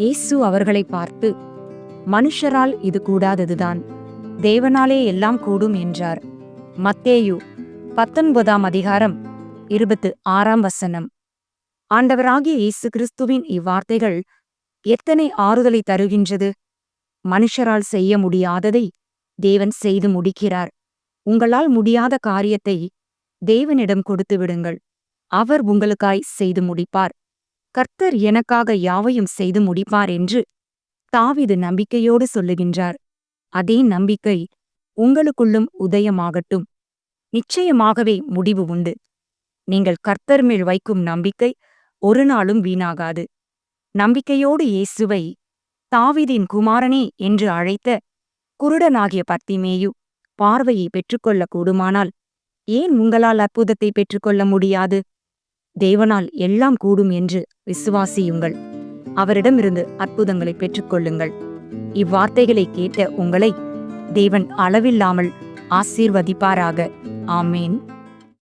இயேசு அவர்களை பார்த்து, மனுஷரால் இது கூடாததுதான், தேவனாலே எல்லாம் கூடும் என்றார். மத்தேயு 19:26. ஆண்டவராகிய இயேசு கிறிஸ்துவின் இவ்வார்த்தைகள் எத்தனை ஆறுதலை தருகின்றது! மனுஷரால் செய்ய முடியாததை தேவன் செய்து முடிக்கிறார். உங்களால் முடியாத காரியத்தை தேவனிடம் கொடுத்து விடுங்கள். அவர் உங்களுக்காய் செய்து முடிப்பார். கர்த்தர் எனக்காக யாவையும் செய்து முடிப்பார் என்று தாவீது நம்பிக்கையோடு சொல்லுகின்றார். அதே நம்பிக்கை உங்களுக்குள்ளும் உதயமாகட்டும். நிச்சயமாகவே முடிவு உண்டு. நீங்கள் கர்த்தர் மேல் வைக்கும் நம்பிக்கை ஒரு நாளும் வீணாகாது. நம்பிக்கையோடு இயேசுவை தாவீதின் குமாரனே என்று அழைத்த குருடனாகிய பர்த்திமேயு பார்வையை பெற்றுக்கொள்ள கூடுமானால், ஏன் உங்களால் அற்புதத்தை பெற்றுக்கொள்ள முடியாது? தேவனால் எல்லாம் கூடும் என்று விசுவாசியுங்கள். அவரிடமிருந்து அற்புதங்களை பெற்றுக்கொள்ளுங்கள். இவ்வார்த்தைகளை கேட்ட உங்களை தேவன் அளவில்லாமல் ஆசீர்வதிப்பாராக. ஆமேன்.